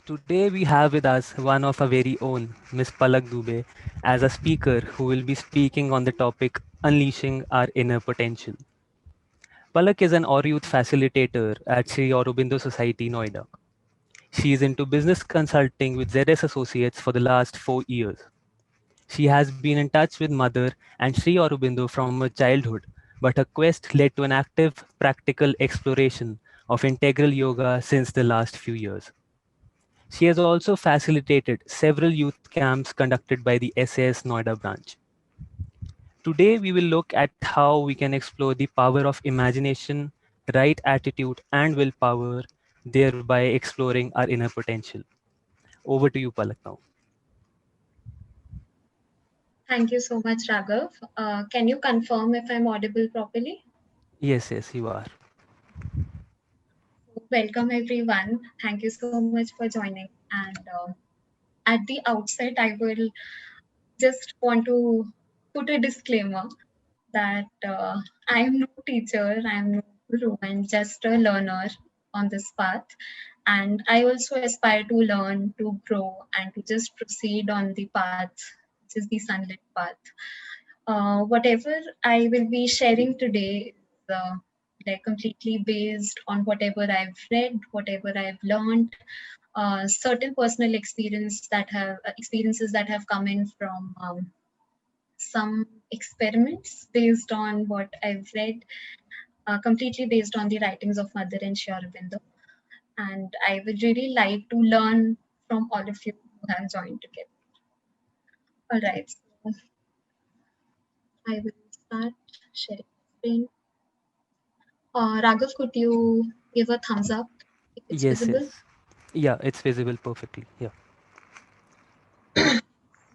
Today we have with us one of our very own, Miss Palak Dubey, as a speaker who will be speaking on the topic Unleashing Our Inner Potential. Palak is an AuroYouth facilitator at Sri Aurobindo Society, Noida. She is into business consulting with ZS Associates for the last 4 years. She has been in touch with Mother and Sri Aurobindo from her childhood, but her quest led to an active, practical exploration of integral yoga since the last few years. She has also facilitated several youth camps conducted by the SAS-Noida branch. Today, we will look at how we can explore the power of imagination, right attitude, and willpower, thereby exploring our inner potential. Over to you, Palak, now. Thank you so much, Raghav. Can you confirm if I'm audible properly? Yes, you are. Welcome, everyone. Thank you so much for joining. And at the outset, I will just want to put a disclaimer that I am no teacher, I am no guru, I'm just a learner on this path. And I also aspire to learn, to grow, and to just proceed on the path, which is the sunlit path. Whatever I will be sharing today is like completely based on whatever I've read, whatever I've learned, certain personal experiences that have come in from some experiments based on what I've read, completely based on the writings of Mother and Sri Aurobindo. And I would really like to learn from all of you who have joined together. All right, so I will start sharing screen. Raghav, could you give a thumbs up if it's visible? Yes. Yeah, it's visible perfectly. Yeah.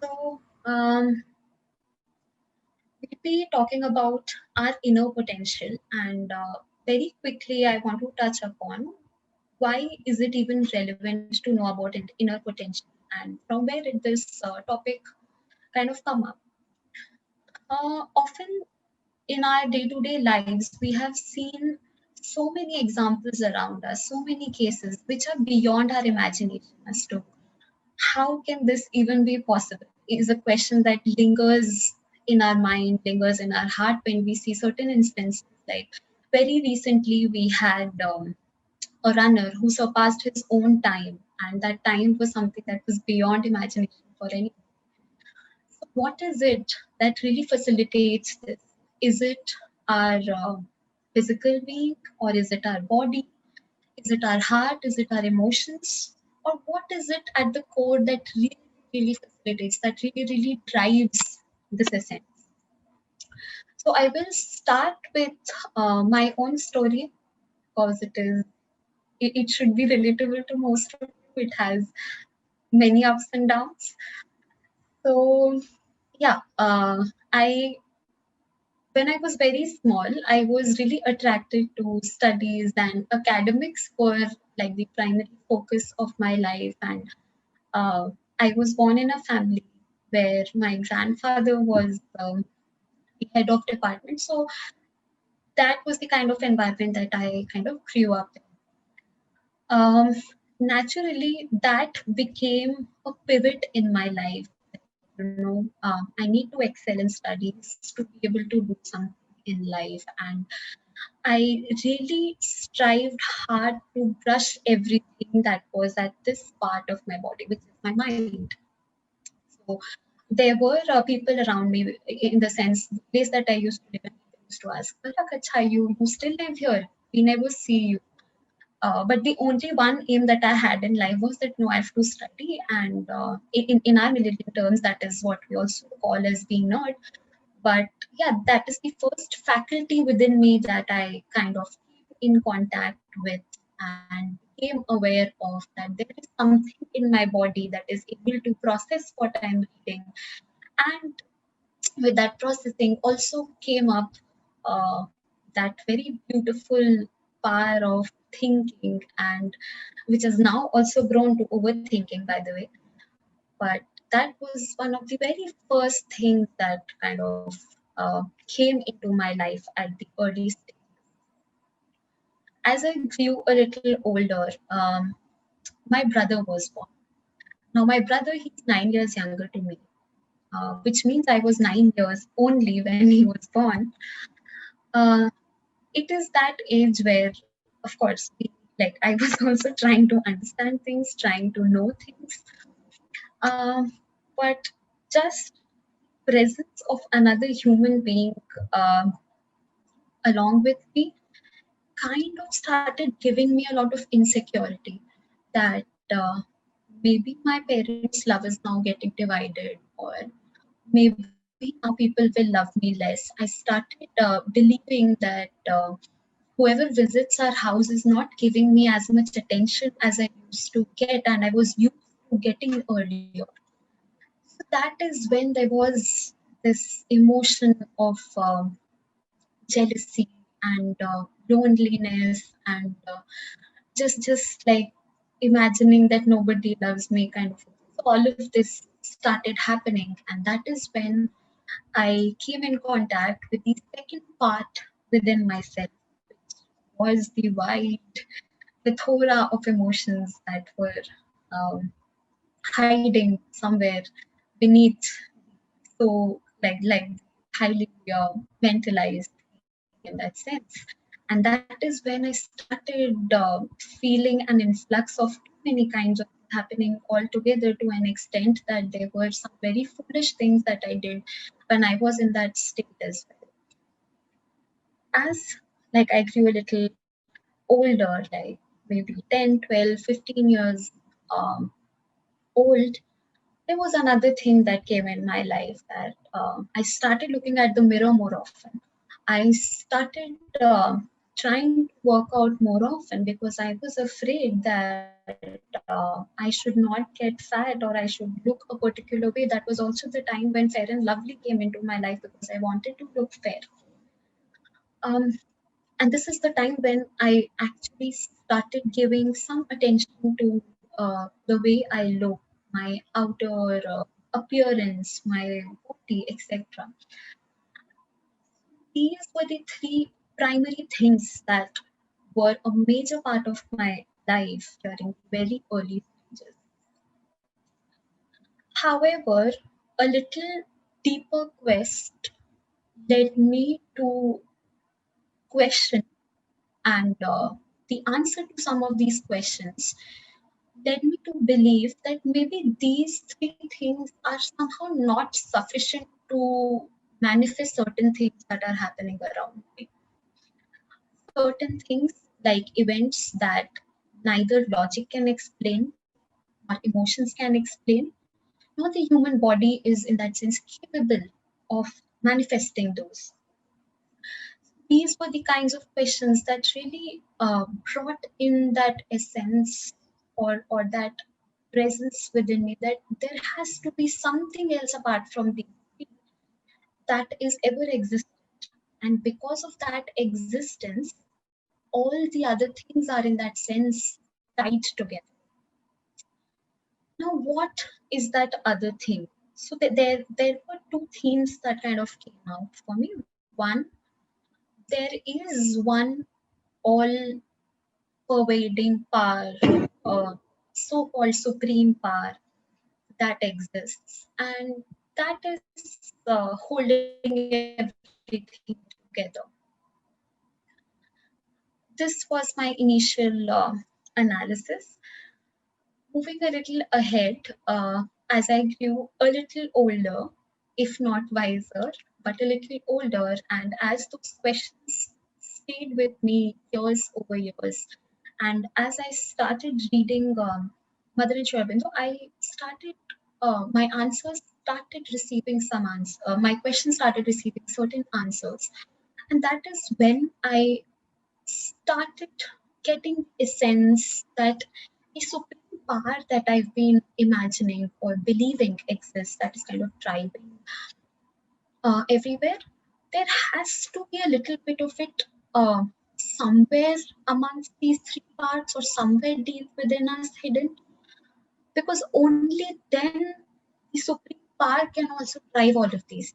So, we'll be talking about our inner potential, and very quickly, I want to touch upon why is it even relevant to know about inner potential, and from where did this topic kind of come up? Often in our day-to-day lives, we have seen so many examples around us, so many cases which are beyond our imagination as to how can this even be possible is a question that lingers in our mind, lingers in our heart when we see certain instances. Like very recently, we had a runner who surpassed his own time, and that time was something that was beyond imagination for any. So what is it that really facilitates this? Is it our physical being, or is it our body? Is it our heart? Is it our emotions? Or what is it at the core that really facilitates, that really drives this essence? So I will start with my own story because it should be relatable to most of you. It has many ups and downs. So yeah, I when I was very small, I was really attracted to studies, and academics were like the primary focus of my life. And uh, I was born in a family where my grandfather was the head of department. So that was the kind of environment that I kind of grew up in. Naturally, that became a pivot in my life. I need to excel in studies to be able to do something in life. And I really strived hard to brush everything that was at this part of my body, which is my mind. So there were people around me in the sense, the place that I used to live in, people used to ask, Palak, acha, you still live here? We never see you. But the only one aim that I had in life was that no, I have to study. And in our military terms, that is what we also call as being nerd. But yeah, that is the first faculty within me that I kind of came in contact with and became aware of, that there is something in my body that is able to process what I'm reading. And with that processing also came up that very beautiful power of thinking, and which has now also grown to overthinking, by the way. But that was one of the very first things that kind of came into my life at the early stage. As I grew a little older, my brother was born. Now, my brother, he's 9 years younger to me, which means I was 9 years only when he was born. Uh, it is that age where, of course, like I was also trying to understand things, trying to know things, um, but just presence of another human being um along with me kind of started giving me a lot of insecurity that maybe my parents' love is now getting divided, or maybe now people will love me less. I started believing that whoever visits our house is not giving me as much attention as I used to get, and I was used to getting earlier. So that is when there was this emotion of jealousy and loneliness and just like imagining that nobody loves me kind of. So all of this started happening, and that is when I came in contact with the second part within myself, which was the wide plethora of emotions that were um, hiding somewhere beneath, so like highly mentalized in that sense. And that is when I started feeling an influx of too many kinds of happening all together, to an extent that there were some very foolish things that I did when I was in that state as well. As like I grew a little older, like maybe 10, 12, 15 years um, old, there was another thing that came in my life, that I started looking at the mirror more often. I started trying to work out more often because I was afraid that I should not get fat, or I should look a particular way. That was also the time when Fair and Lovely came into my life, because I wanted to look fair. Um, and this is the time when I actually started giving some attention to the way I look, my outer appearance, my body, etc. These were the three primary things that were a major part of my life during very early stages. However, a little deeper quest led me to question, and the answer to some of these questions led me to believe that maybe these three things are somehow not sufficient to manifest certain things that are happening around me. Certain things, like events that neither logic can explain nor emotions can explain, nor the human body is in that sense capable of manifesting those. These were the kinds of questions that really brought in that essence, or that presence within me, that there has to be something else apart from the that is ever existent. And because of that existence, all the other things are in that sense tied together. Now, what is that other thing? So there were two themes that kind of came out for me. One, there is one all pervading power, uh, so called supreme power that exists, and that is holding everything together. This was my initial analysis. Moving a little ahead, as I grew a little older, if not wiser, but a little older, and as those questions stayed with me years over years, and as I started reading Mother and Sri Aurobindo, I started my answers started receiving some answers. My questions started receiving certain answers, and that is when I started getting a sense that the supreme power that I've been imagining or believing exists, that is kind of thriving everywhere, there has to be a little bit of it uh, somewhere amongst these three parts, or somewhere deep within us hidden, because only then the supreme power can also drive all of these.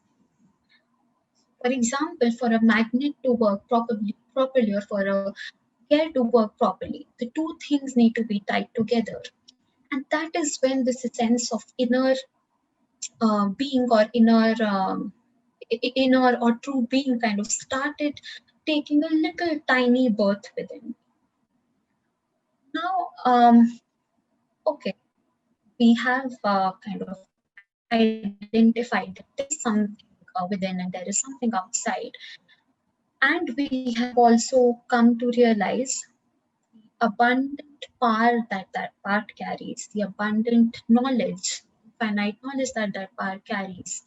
For example, for a magnet to work properly, or for a air to work properly, the two things need to be tied together. And that is when this sense of inner being or inner or true being kind of started taking a little tiny birth within. Now, okay, we have kind of identified that there is something within and there is something outside. And we have also come to realize abundant power that that part carries, the abundant knowledge, finite knowledge that that power carries.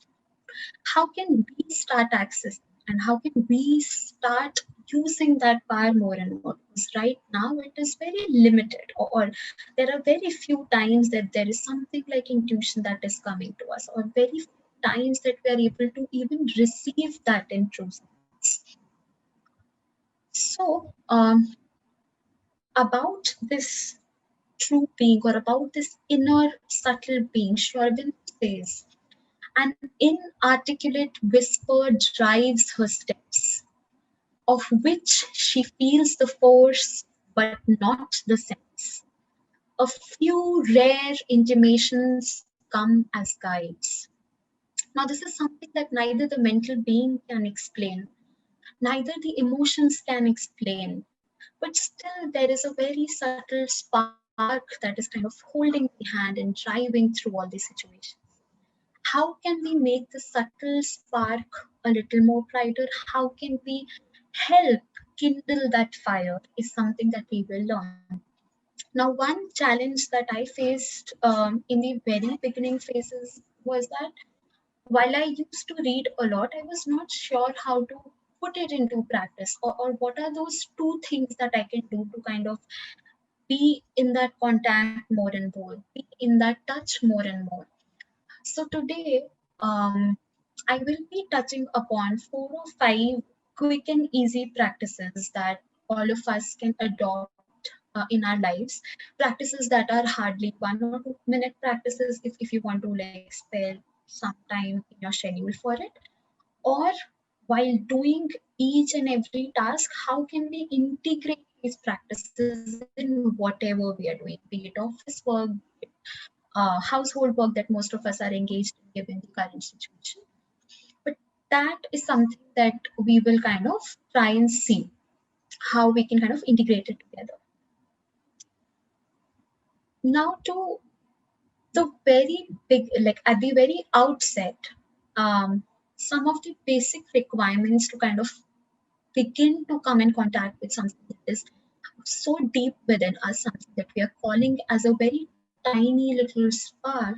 How can we start accessing and how can we start using that power more and more? Because right now it is very limited, or there are very few times that there is something like intuition that is coming to us, or very few times that we are able to even receive that in true sense. So, about this true being or about this inner subtle being, Sri Aurobindo says, an inarticulate whisper drives her steps, of which she feels the force but not the sense. A few rare intimations come as guides. Now, this is something that neither the mental being can explain, neither the emotions can explain, but still there is a very subtle spark that is kind of holding the hand and driving through all these situations. How can we make the subtle spark a little more brighter? How can we help kindle that fire is something that we will learn. Now, one challenge that I faced in the very beginning phases was that while I used to read a lot, I was not sure how to put it into practice, or what are those two things that I can do to kind of be in that contact more and more, be in that touch more and more. So today, I will be touching upon 4 or 5 quick and easy practices that all of us can adopt in our lives. Practices that are hardly 1 or 2 minute practices if you want to like spare some time in your schedule for it. Or while doing each and every task, how can we integrate these practices in whatever we are doing, be it office work, household work that most of us are engaged in given the current situation. But that is something that we will kind of try and see how we can kind of integrate it together. Now, to the very big, like at the very outset, some of the basic requirements to kind of begin to come in contact with something that is so deep within us, something that we are calling as a very tiny little spark.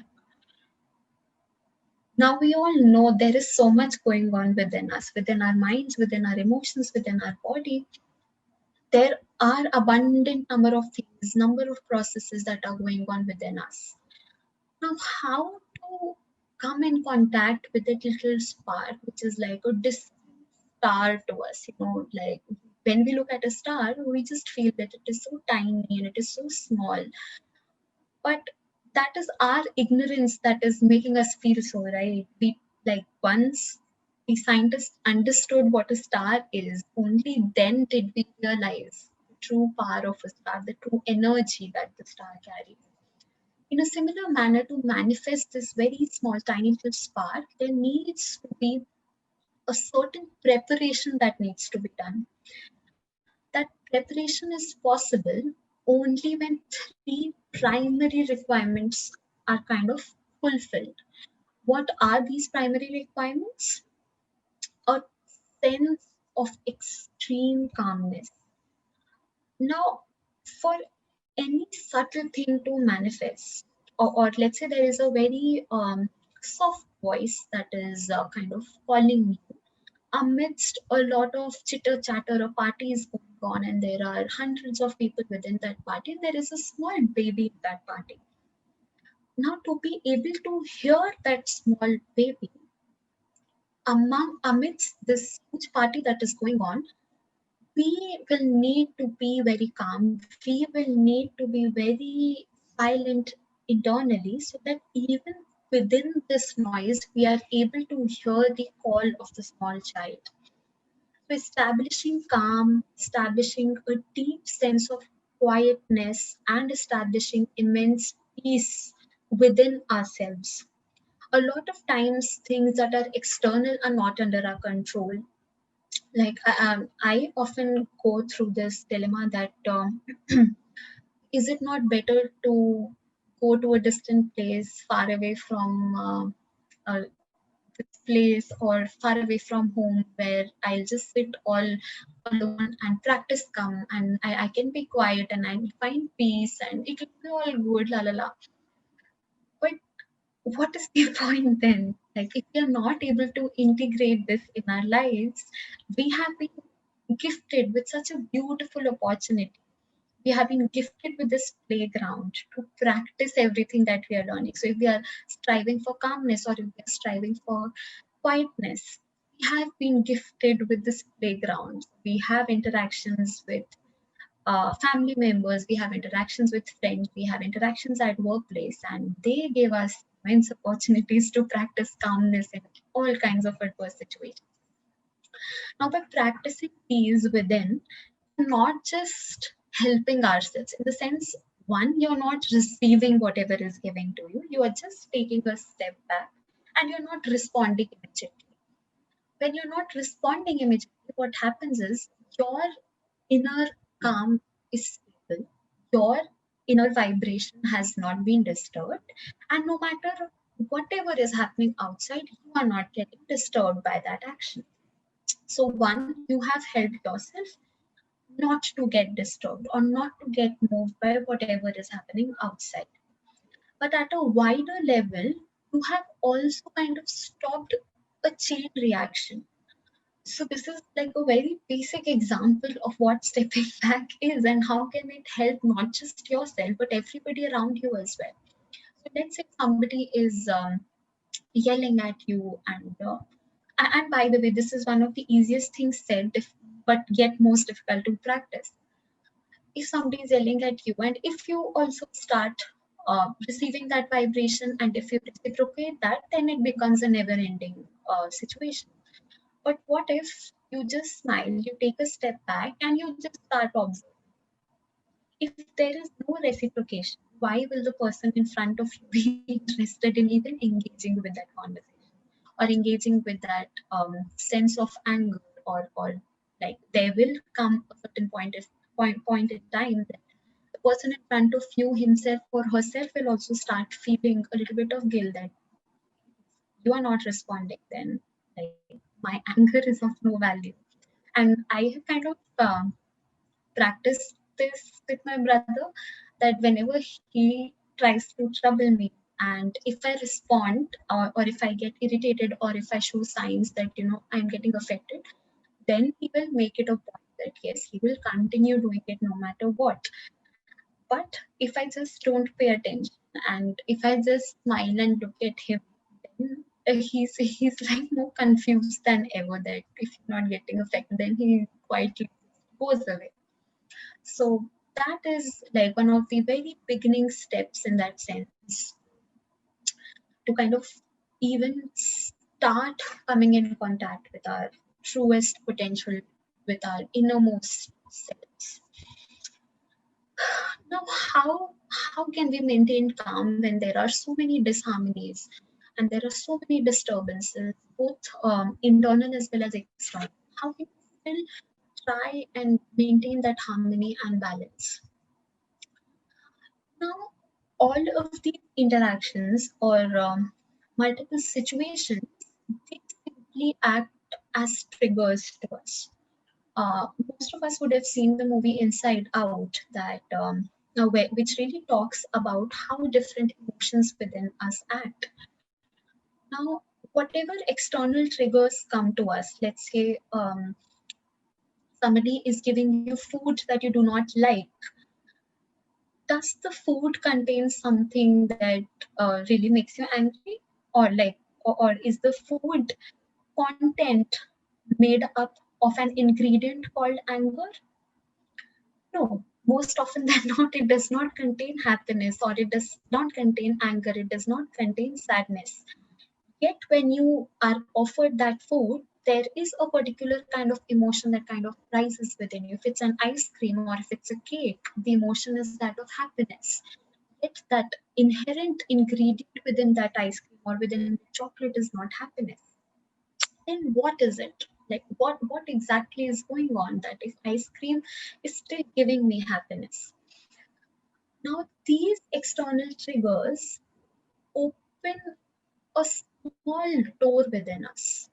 Now we all know there is so much going on within us, within our minds, within our emotions, within our body. There are abundant number of things, number of processes that are going on within us. Now, how to come in contact with that little spark, which is like a distant star to us, like when we look at a star, we just feel that it is so tiny and it is so small. But that is our ignorance that is making us feel so, right? We like once the scientists understood what a star is, only then did we realize the true power of a star, the true energy that the star carries. In a similar manner, to manifest this very small, tiny little spark, there needs to be a certain preparation that needs to be done. That preparation is possible only when 3 primary requirements are kind of fulfilled. What are these primary requirements? A sense of extreme calmness. Now, for any subtle thing to manifest, or let's say there is a very soft voice that is kind of calling you amidst a lot of chitter chatter, a party is going on, and there are hundreds of people within that party, and there is a small baby in that party. Now, to be able to hear that small baby amidst this huge party that is going on, we will need to be very calm. We will need to be very silent internally so that even within this noise, we are able to hear the call of the small child. So establishing calm, establishing a deep sense of quietness, and establishing immense peace within ourselves. A lot of times, things that are external are not under our control. Like I often go through this dilemma that is it not better to go to a distant place far away from this place or far away from home where I'll just sit all alone and practice calm and I can be quiet and I'll find peace and it will be all good, la la la. But what is the point then? Like, if we are not able to integrate this in our lives, we have been gifted with such a beautiful opportunity. We have been gifted with this playground to practice everything that we are learning. So, if we are striving for calmness or if we are striving for quietness, we have been gifted with this playground. We have interactions with family members, we have interactions with friends, we have interactions at workplace, and they gave us immense opportunities to practice calmness in all kinds of adverse situations. Now, by practicing peace within, you're not just helping ourselves in the sense one, you're not receiving whatever is given to you, you are just taking a step back and you're not responding immediately. When you're not responding immediately, what happens is your inner calm is stable, your inner vibration has not been disturbed, and no matter whatever is happening outside, you are not getting disturbed by that action. So, one, you have helped yourself not to get disturbed or not to get moved by whatever is happening outside. But at a wider level, you have also kind of stopped a chain reaction. So this is like a very basic example of what stepping back is and how can it help not just yourself but everybody around you as well. So let's say somebody is yelling at you and by the way, this is one of the easiest things said, but yet most difficult to practice. If somebody is yelling at you and if you also start receiving that vibration and if you reciprocate that, then it becomes a never-ending situation. But what if you just smile, you take a step back, and you just start observing? If there is no reciprocation, why will the person in front of you be interested in even engaging with that conversation or engaging with that sense of anger or like there will come a certain point in time that the person in front of you himself or herself will also start feeling a little bit of guilt that you are not responding then like my anger is of no value. And I have kind of practiced this with my brother that whenever he tries to trouble me and if I respond or if I get irritated or if I show signs that I'm getting affected, then he will make it a point that yes, he will continue doing it no matter what. But if I just don't pay attention and if I just smile and look at him, then he's like more confused than ever that if you're not getting affected, then he quietly goes away. So that is like one of the very beginning steps in that sense to kind of even start coming in contact with our truest potential, with our innermost selves. Now, how can we maintain calm when there are so many disharmonies and there are so many disturbances, both internal as well as external? How can we still try and maintain that harmony and balance? Now, all of these interactions or multiple situations, they simply act as triggers to us. Most of us would have seen the movie Inside Out, which really talks about how different emotions within us act. Now, whatever external triggers come to us, let's say somebody is giving you food that you do not like, does the food contain something that really makes you angry or is the food content made up of an ingredient called anger? No, most often than not it does not contain happiness or it does not contain anger, it does not contain sadness. Yet when you are offered that food, there is a particular kind of emotion that kind of rises within you. If it's an ice cream or if it's a cake, the emotion is that of happiness. Yet that inherent ingredient within that ice cream or within the chocolate is not happiness. Then what is it? Like what exactly is going on that if ice cream is still giving me happiness? Now these external triggers open a small door within us.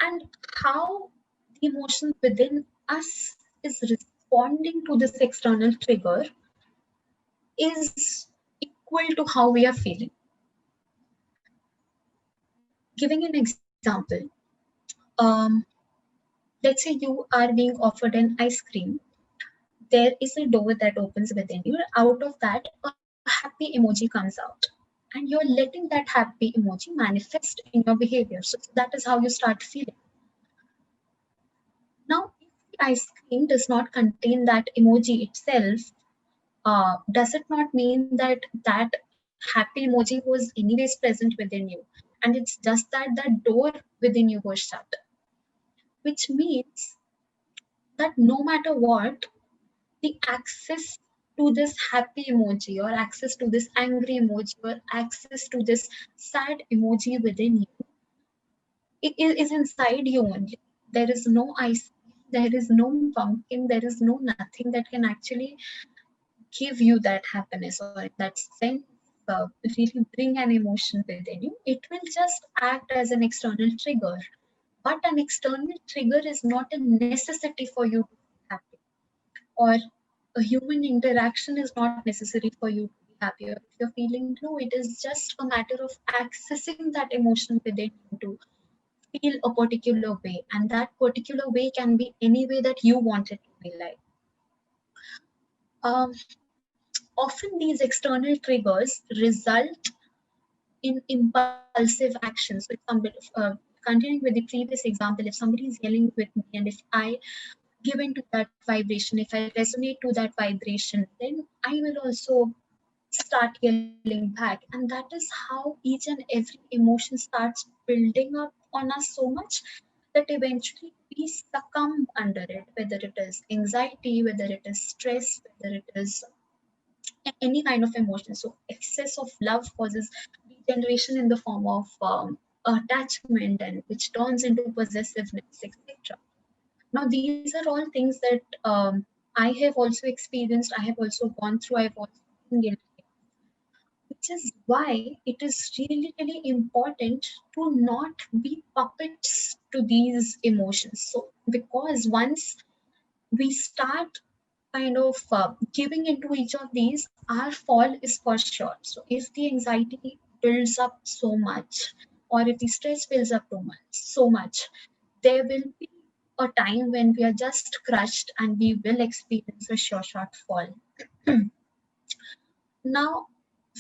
And how the emotion within us is responding to this external trigger is equal to how we are feeling. Giving an example, um, let's say you are being offered an ice cream. There is a door that opens within you. Out of that, a happy emoji comes out. And you're letting that happy emoji manifest in your behavior. So that is how you start feeling. Now, if the ice cream does not contain that emoji itself, does it not mean that that happy emoji was anyways present within you? And it's just that that door within you was shut, which means that no matter what, the access to this happy emoji or access to this angry emoji or access to this sad emoji within you is inside you only. There is no ice cream, there is no pumpkin, there is no nothing that can actually give you that happiness or that sense, really bring an emotion within you. It will just act as an external trigger. But an external trigger is not a necessity for you to be happy, or a human interaction is not necessary for you to be happy. Or if you're feeling low, it is just a matter of accessing that emotion within you to feel a particular way. And that particular way can be any way that you want it to be like. Um, Often these external triggers result in impulsive actions. So if somebody, continuing with the previous example, if somebody is yelling with me and if I give into that vibration, if I resonate to that vibration, then I will also start yelling back. And that is how each and every emotion starts building up on us so much that eventually we succumb under it, whether it is anxiety, whether it is stress, whether it is any kind of emotion. So excess of love causes degeneration in the form of attachment, and which turns into possessiveness, etc. Now these are all things that I have also experienced, I have also gone through, I have also been guilty, which is why it is really, really important to not be puppets to these emotions. So because once we start kind of giving into each of these, our fall is for sure. So if the anxiety builds up so much, or if the stress builds up too much, so much, there will be a time when we are just crushed and we will experience a sure shot fall. Now,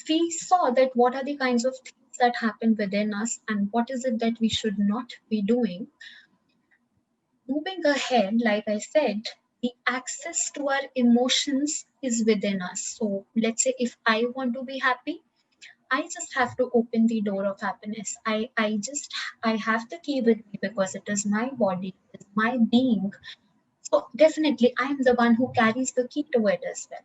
we saw that what are the kinds of things that happen within us and what is it that we should not be doing. Moving ahead, like I said, the access to our emotions is within us. So let's say if I want to be happy, I just have to open the door of happiness. I have the key with me because it is my body, it is my being. So definitely I am the one who carries the key to it as well.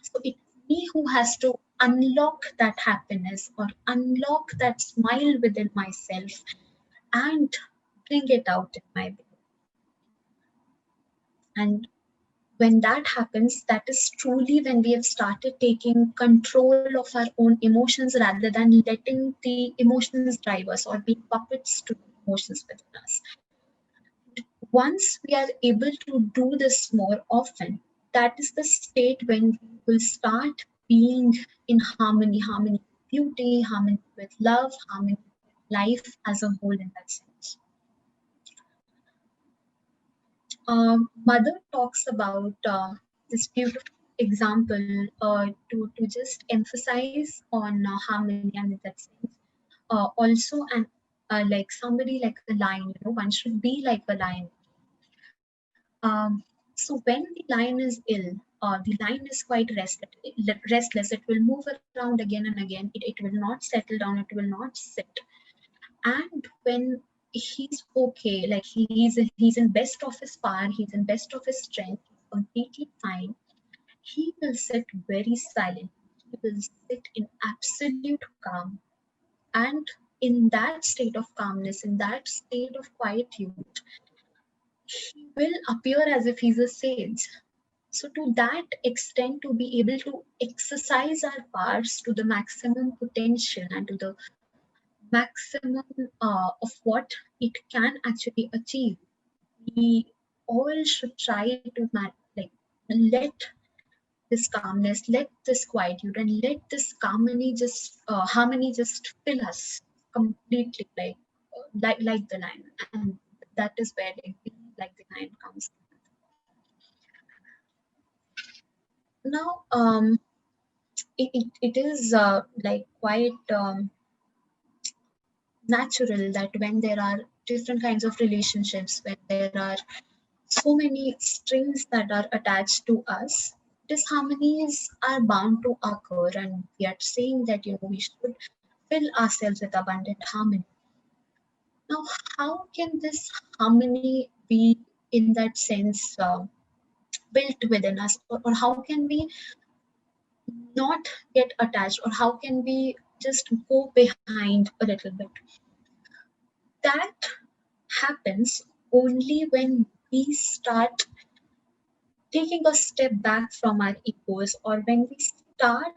So it's me who has to unlock that happiness or unlock that smile within myself and bring it out in my being. And when that happens, that is truly when we have started taking control of our own emotions rather than letting the emotions drive us or being puppets to the emotions within us. Once we are able to do this more often, that is the state when we will start being in harmony with beauty, harmony with love, harmony with life as a whole in that sense. Mother talks about this beautiful example to just emphasize on harmony, and in that sense, also and like somebody like a lion, one should be like a lion. So when the lion is ill, the lion is quite restless. It will move around again and again. It will not settle down. It will not sit. And when he's okay, like he's in best of his power, he's in best of his strength, he's completely fine, he will sit very silent. He will sit in absolute calm. And in that state of calmness, in that state of quietude, he will appear as if he's a sage. So, to that extent, to be able to exercise our powers to the maximum potential and to the maximum of what it can actually achieve, we all should try to let this calmness, let this quietude, and let this harmony just fill us completely, like the lion, and that is where like the lion comes. Now, it is like quite natural that when there are different kinds of relationships, when there are so many strings that are attached to us, disharmonies are bound to occur, and we are saying that we should fill ourselves with abundant harmony. Now, how can this harmony be, in that sense, built within us, or how can we not get attached, or how can we just go behind a little bit? That happens only when we start taking a step back from our egos, or when we start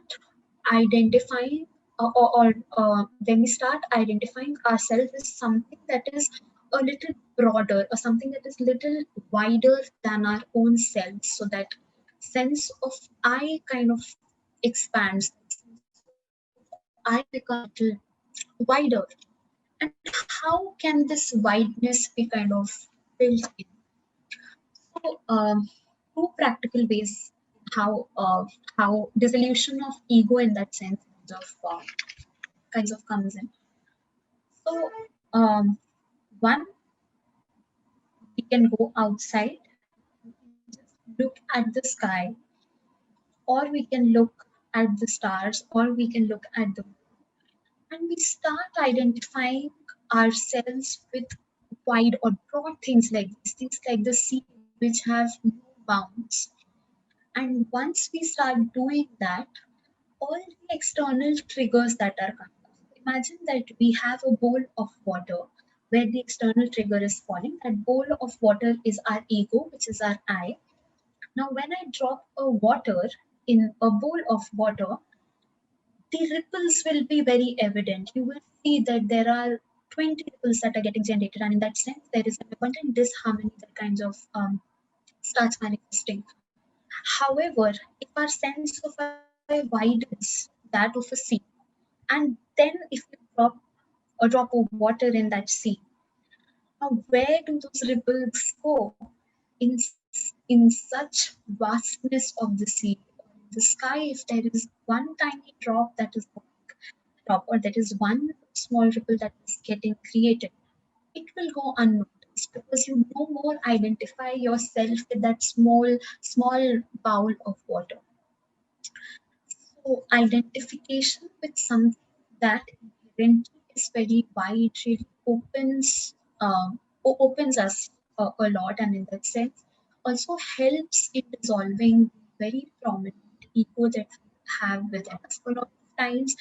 identifying when we start identifying ourselves as something that is a little broader, or something that is little wider than our own selves, so that sense of I kind of expands, I become a little wider. And how can this wideness be kind of built in? So, two practical ways how dissolution of ego in that sense kinds of comes in. So, one, we can go outside, just look at the sky, or we can look at the stars, or we can look at the moon, and we start identifying ourselves with wide or broad things like this, things like the sea, which have no bounds. And once we start doing that, all the external triggers that are coming up. Imagine that we have a bowl of water where the external trigger is falling. That bowl of water is our ego, which is our I. Now, when I drop a water in a bowl of water, the ripples will be very evident. You will see that there are 20 ripples that are getting generated, and in that sense, there is an abundant disharmony that kinds of starts manifesting. However, if our sense of I widens that of a sea, and then if you drop a drop of water in that sea, now where do those ripples go? In in such vastness of the sea, in the sky, if there is one tiny drop that is drop, or that is one small ripple that is getting created, it will go unnoticed because you no more identify yourself with that small bowl of water. So identification with something that inherently is very wide really opens us a lot, and in that sense also helps in dissolving very prominent ego that we have within us. A lot of times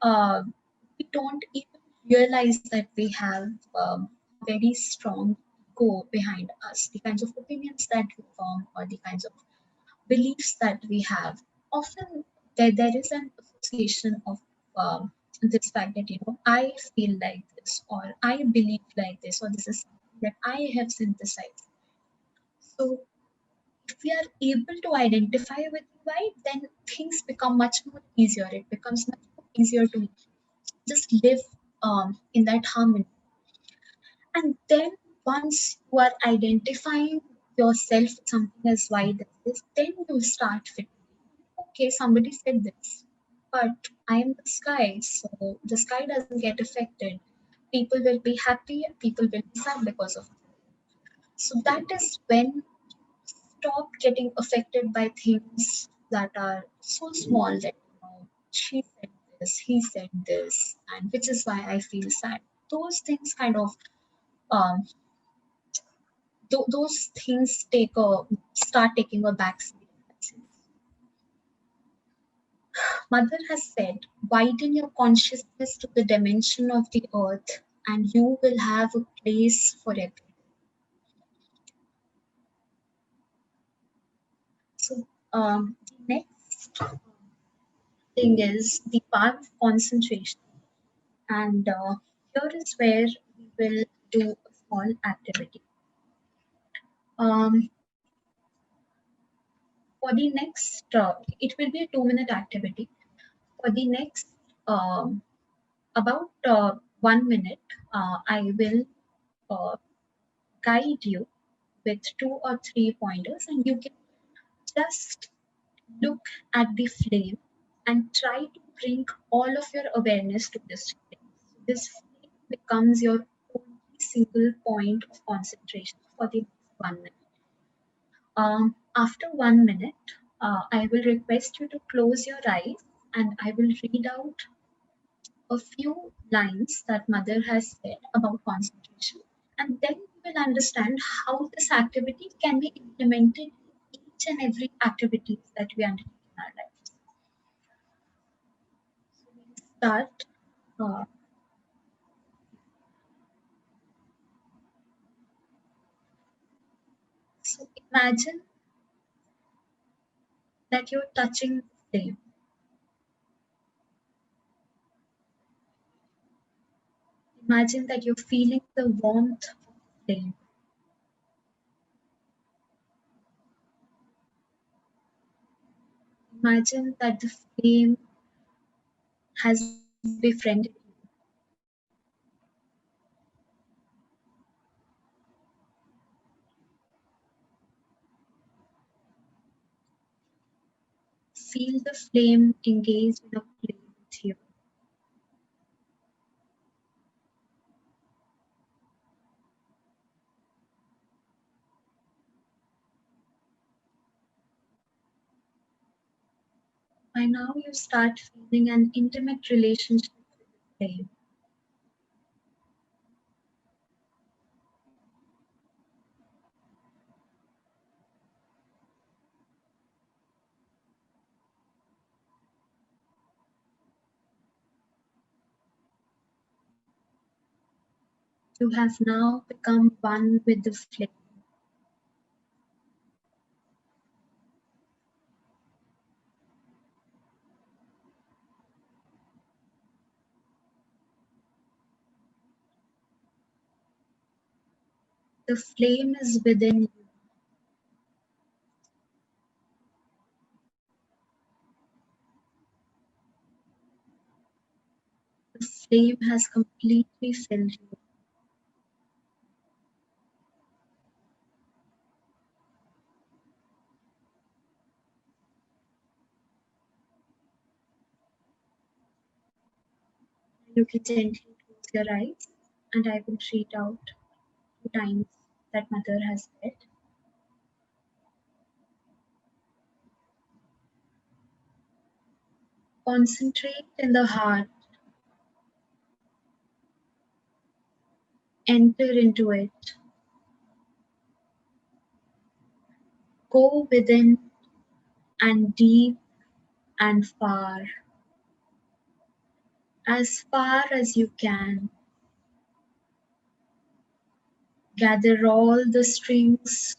uh, we don't even realize that we have a very strong ego behind us. The kinds of opinions that we form, or the kinds of beliefs that we have, often there is an association of this fact that I feel like this, or I believe like this, or this is something that I have synthesized. So if we are able to identify with why, then things become much more easier. It becomes much more easier to just live in that harmony. And then once you are identifying yourself with something as wide as this, then you start fitting. Okay, somebody said this, but I am the sky, so the sky doesn't get affected. People will be happy and people will be sad because of it. So that is when you stop getting affected by things that are so small that she said this, he said this, and which is why I feel sad. Those things kind of um, those things start taking a backseat. Mother has said, widen your consciousness to the dimension of the earth, and you will have a place for everything. So, the next thing is the power of concentration. And here is where we will do a small activity. Um, for the next, it will be a 2-minute activity. For the next about 1 minute, I will uh, guide you with 2 or 3 pointers, and you can just look at the flame and try to bring all of your awareness to this flame. So this flame becomes your only single point of concentration for the next 1 minute. After 1 minute, I will request you to close your eyes and I will read out a few lines that Mother has said about concentration, and then you will understand how this activity can be implemented in each and every activities that we undertake in our lives. So we'll start. Uh, so imagine that you're touching flame. Imagine that you're feeling the warmth of flame. Imagine that the flame has befriended you. Feel the flame engage in a play with you. By now, you start feeling an intimate relationship with the flame. You have now become one with the flame. The flame is within you. The flame has completely filled you. You can gently close your eyes, and I will read out 2 times that Mother has said. Concentrate in the heart, enter into it, go within and deep and far as you can. Gather all the strings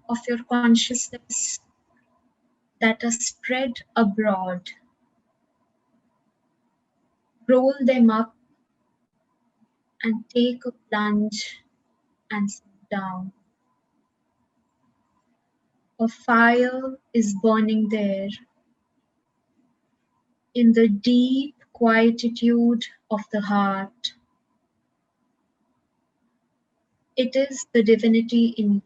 of your consciousness that are spread abroad. Roll them up and take a plunge and sit down. A fire is burning there in the deep quietude of the heart. It is the divinity in you,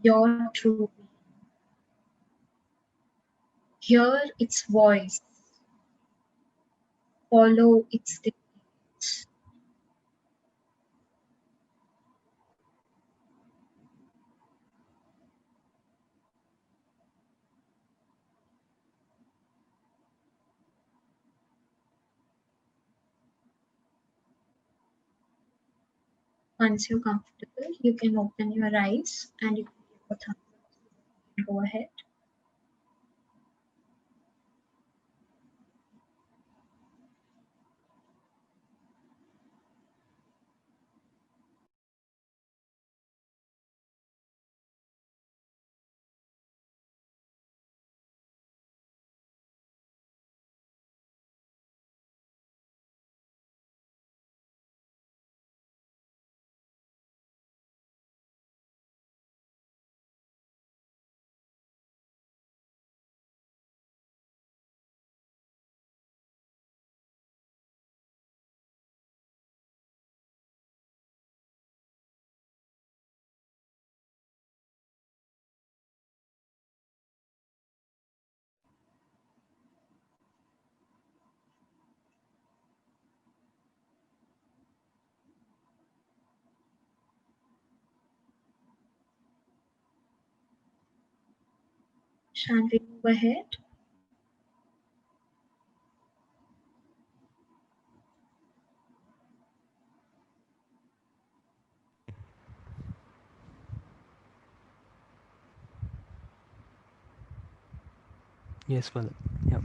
your true being. Hear its voice, follow its dictates. Once you're comfortable, you can open your eyes and you can give a thumbs up. Go ahead. Shanti, go ahead. Yes, Palak. Yeah.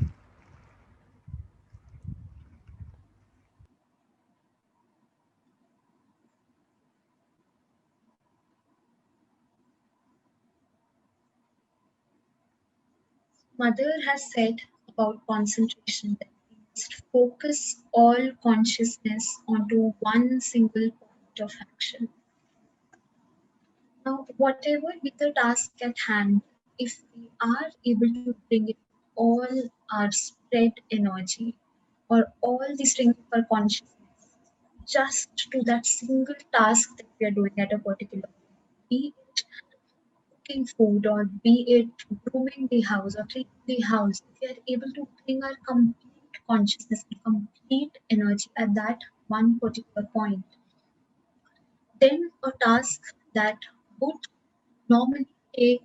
Mother has said about concentration that we must focus all consciousness onto one single point of action. Now, whatever be the task at hand, if we are able to bring it all our spread energy or all the strength of our consciousness just to that single task that we are doing at a particular point, be it cooking food or be it grooming the house or cleaning the house, if we are able to bring our complete consciousness and complete energy at that one particular point, then a task that would normally take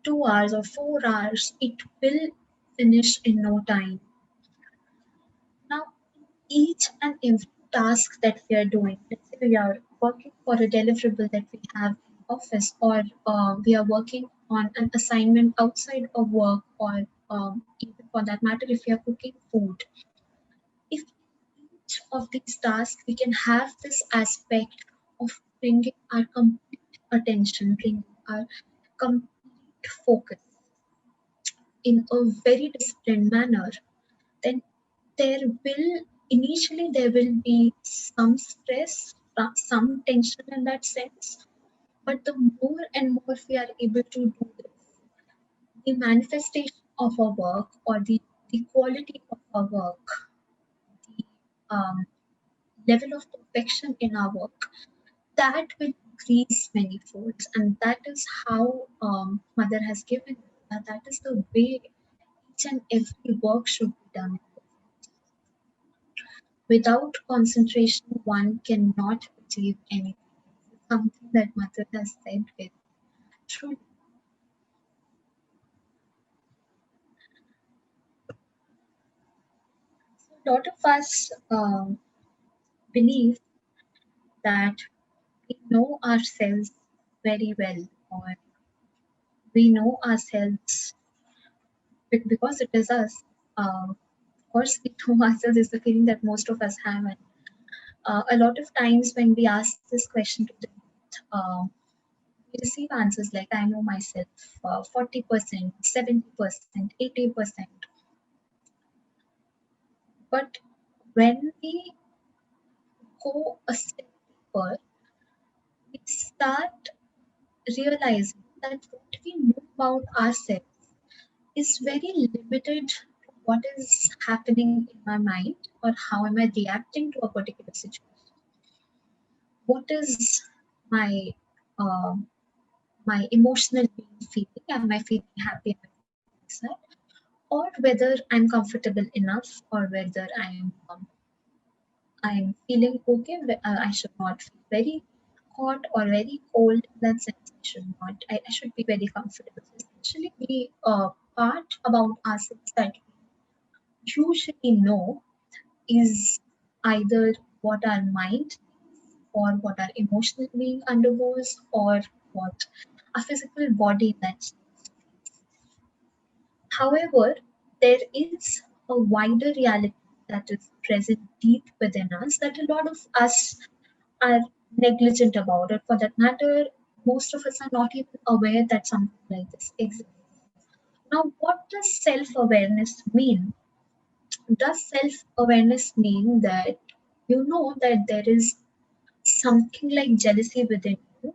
2 hours or 4 hours, it will finish in no time. Now, each and every task that we are doing, let's say we are working for a deliverable that we have in office, or we are working on an assignment outside of work, or even for that matter, if we are cooking food, if each of these tasks we can have this aspect of bringing our complete attention, bringing our complete focus in a very disciplined manner, then there will initially there will be some stress, some tension in that sense. But the more and more we are able to do this, the manifestation of our work or the quality of our work, the level of perfection in our work, that will increase many folds. And that is how Mother has given that. That is the way each and every work should be done. Without concentration, one cannot achieve anything. It's something that Mother has said with truth. So a lot of us believe that we know ourselves very well, or we know ourselves because it is us. Of course, we know ourselves is the feeling that most of us have. And a lot of times when we ask this question to the youth, we receive answers like, I know myself 40%, 70%, 80%. But when we go a step deeper, we start realizing that what we know about ourselves is very limited to what is happening in my mind or how am I reacting to a particular situation. What is my uh, my emotional being feeling? Am I feeling happy? Am I feeling sad? Or whether I'm comfortable enough, or whether I'm feeling okay. I should not feel very hot or very cold. That sense I should not. I should be very comfortable. So essentially, the part about ourselves that we usually know is either what our mind thinks or what our emotional being undergoes, or what a physical body that. However, there is a wider reality that is present deep within us that a lot of us are negligent about it. For that matter, most of us are not even aware that something like this exists. Now, what does self awareness mean? Does self awareness mean that you know that there is something like jealousy within you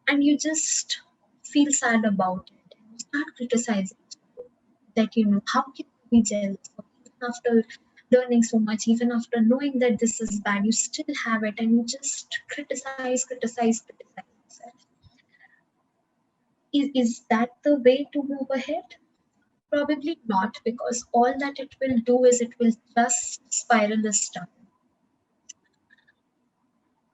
and you just feel sad about it? You start criticizing that, how can you be jealous? Even after learning so much, even after knowing that this is bad, you still have it and you just criticize yourself. Is that the way to move ahead? Probably not, because all that it will do is it will just spiral us down.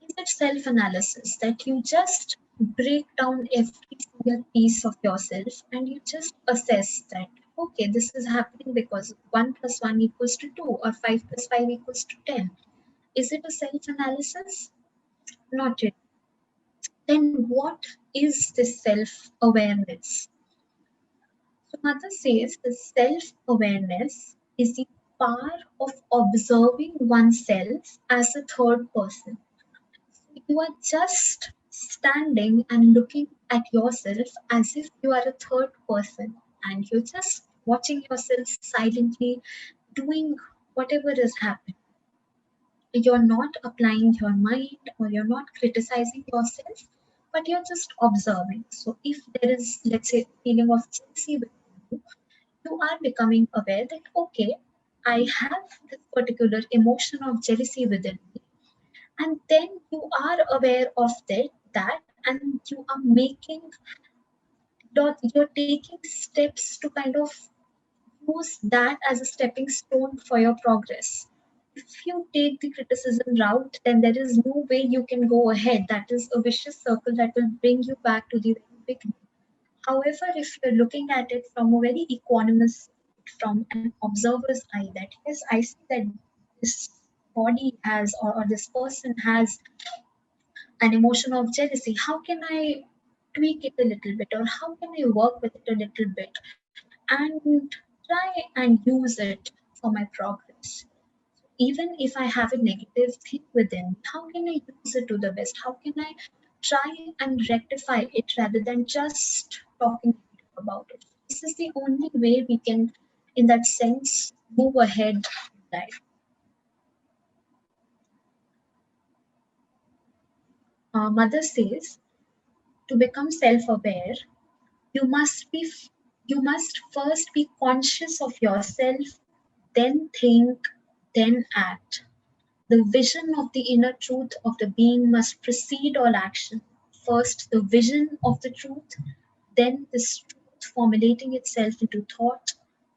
Is it self analysis that you just break down every single piece of yourself and you just assess that, okay, this is happening because 1 plus 1 equals to 2 or 5 plus 5 equals to 10? Is it a self analysis? Not it. Then what is this self awareness? So Mother says the self-awareness is the power of observing oneself as a third person. So you are just standing and looking at yourself as if you are a third person and you're just watching yourself silently doing whatever is happening. You're not applying your mind or you're not criticizing yourself, but you're just observing. So if there is, let's say, a feeling of jealousy within you, you are becoming aware that, okay, I have this particular emotion of jealousy within me. And then you are aware of that and you are you're taking steps to kind of use that as a stepping stone for your progress. If you take the criticism route, then there is no way you can go ahead. That is a vicious circle that will bring you back to the very beginning. However, if you're looking at it from a very equanimous, from an observer's eye, that yes, I see that this body has, or this person has an emotion of jealousy. How can I tweak it a little bit, or how can I work with it a little bit and try and use it for my progress? Even if I have a negative thing within, how can I use it to the best? How can I try and rectify it rather than just talking about it? This is the only way we can, in that sense, move ahead in life. Mother says to become self-aware, you must be you must first be conscious of yourself, then think, then act. The vision of the inner truth of the being must precede all action. First, the vision of the truth, then this truth formulating itself into thought,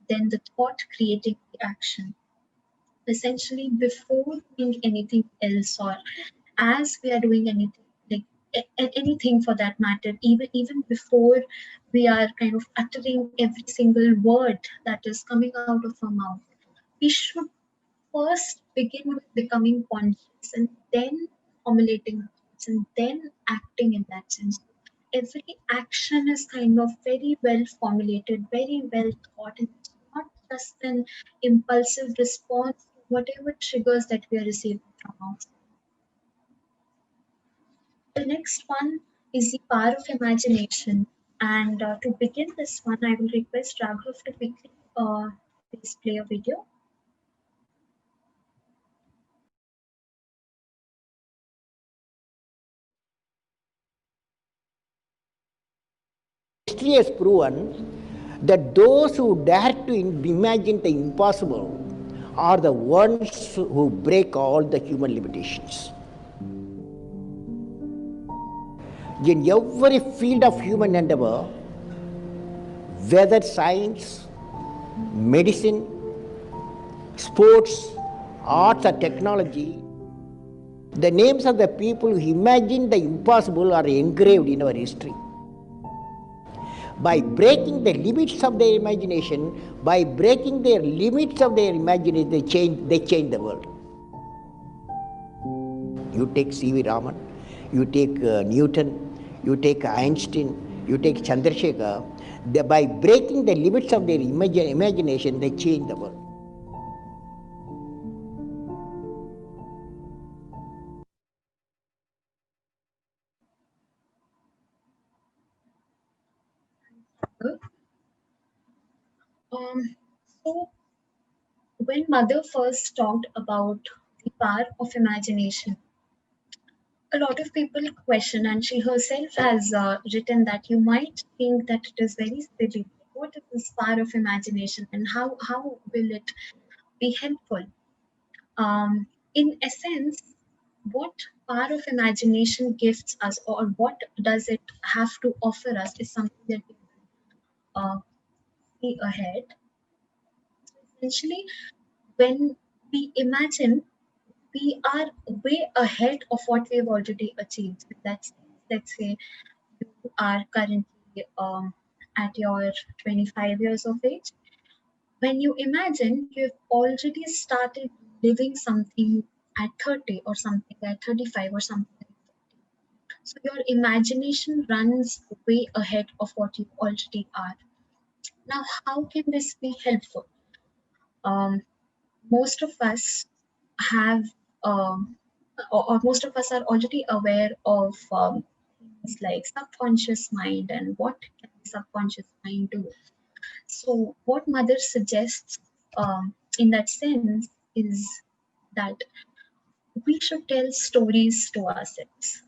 then the thought creating the action. Essentially, before doing anything else, or as we are doing anything, like anything for that matter, even before we are kind of uttering every single word that is coming out of our mouth, we should first begin with becoming conscious and then formulating thoughts and then acting in that sense. Every action is kind of very well formulated, very well thought, and it's not just an impulsive response to whatever triggers that we are receiving from outside. The next one is the power of imagination. And to begin this one, I will request Raghav to quickly please play a video. History has proven that those who dare to imagine the impossible are the ones who break all the human limitations. In every field of human endeavor, whether science, medicine, sports, arts, or technology, the names of the people who imagined the impossible are engraved in our history. By breaking the limits of their imagination, they change the world. You take C.V. Raman, you take Newton, you take Einstein, you take Chandrasekhar. By breaking the limits of their imagination, they change the world. So when Mother first talked about the power of imagination, a lot of people question, and she herself has written that you might think that it is very silly. What is this power of imagination, and how will it be helpful? In essence, what power of imagination gives us, or what does it have to offer us, is something that we see ahead. Essentially, when we imagine, we are way ahead of what we've already achieved. Let's say you are currently at your 25 years of age. When you imagine, you've already started living something at 30 or something at 35 or something like that. So your imagination runs way ahead of what you already are. Now, how can this be helpful? Um, most of us have, or most of us are already aware of things like subconscious mind and what can the subconscious mind do. So, what Mother suggests in that sense is that we should tell stories to ourselves.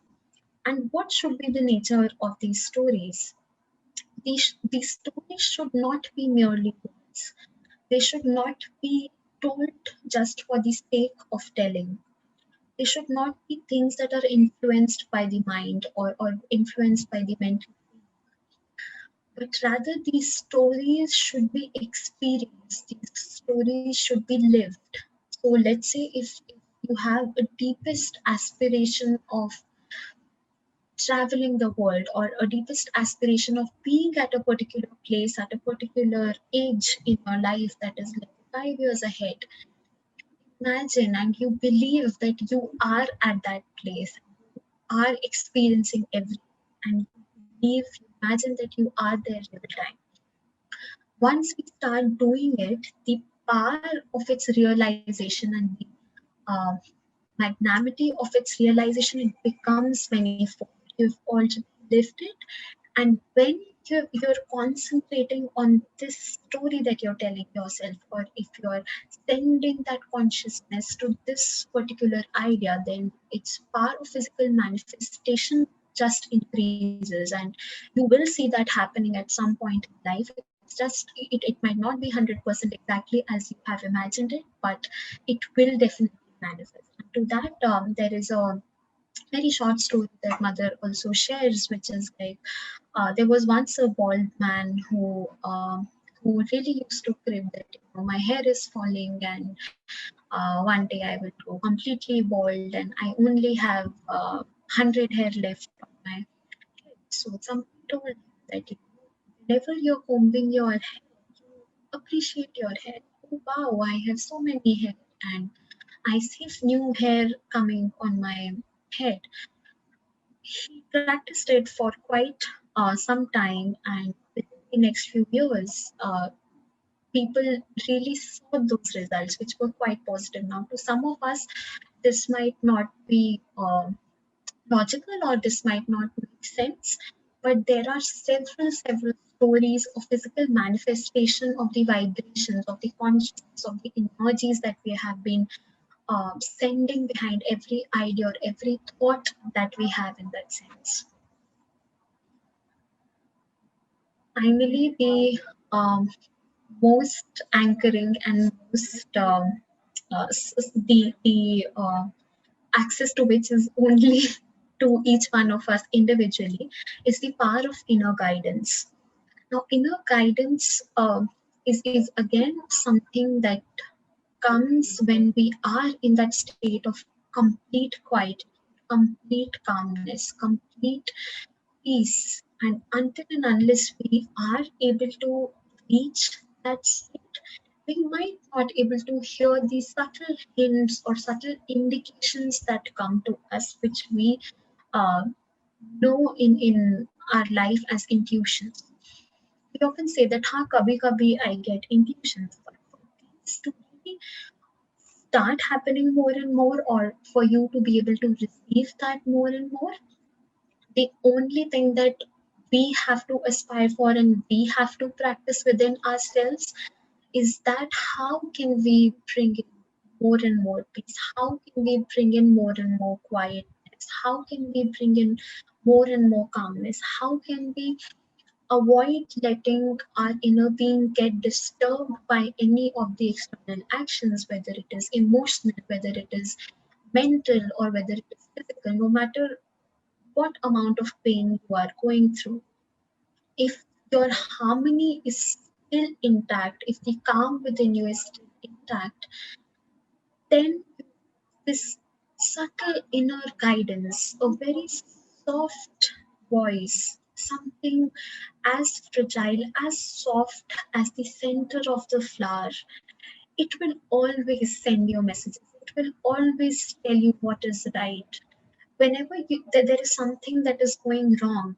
And what should be the nature of these stories? These stories should not be merely words. They should not be told just for the sake of telling. They should not be things that are influenced by the mind or influenced by the mental, but rather these stories should be experienced. These stories should be lived. So let's say if you have a deepest aspiration of traveling the world, or a deepest aspiration of being at a particular place at a particular age in your life, that is like 5 years ahead, imagine and you believe that you are at that place, are experiencing everything, and you imagine that you are there real time. Once we start doing it, the power of its realization and the uh, magnanimity of its realization, it becomes manifold. You've already lived it, and when you're concentrating on this story that you're telling yourself, or if you're sending that consciousness to this particular idea, then its power of physical manifestation just increases, and you will see that happening at some point in life. It's just it might not be 100% exactly as you have imagined it, but it will definitely manifest. And to that, there is a very short story that Mother also shares, which is like, there was once a bald man who really used to crib that, my hair is falling, and one day I will go completely bald, and I only have 100 hair left on my head. So somebody told him that, whenever you're combing your hair, you appreciate your hair. Oh wow, I have so many hair, and I see new hair coming on my head. He practiced it for quite some time, and within the next few years, people really saw those results, which were quite positive. Now, to some of us, this might not be logical, or this might not make sense, but there are several stories of physical manifestation of the vibrations, of the consciousness, of the energies that we have been sending behind every idea or every thought that we have in that sense. Finally, the most anchoring and most the access to which is only to each one of us individually, is the power of inner guidance. Now, inner guidance is again something that comes when we are in that state of complete quiet, complete calmness, complete peace. And until and unless we are able to reach that state, we might not able to hear these subtle hints or subtle indications that come to us, which we uh, know in our life as intuitions. We often say that, "Ha, kabhi I get intuitions," but for things to really start happening more and more, or for you to be able to receive that more and more, the only thing that we have to aspire for and we have to practice within ourselves is that how can we bring in more and more peace? How can we bring in more and more quietness? How can we bring in more and more calmness? How can we avoid letting our inner being get disturbed by any of the external actions, whether it is emotional, whether it is mental, or whether it is physical, no matter what amount of pain you are going through. If your harmony is still intact, if the calm within you is still intact, then this subtle inner guidance, a very soft voice, something as fragile, as soft as the center of the flower, it will always send you messages. It will always tell you what is right. Whenever there is something that is going wrong,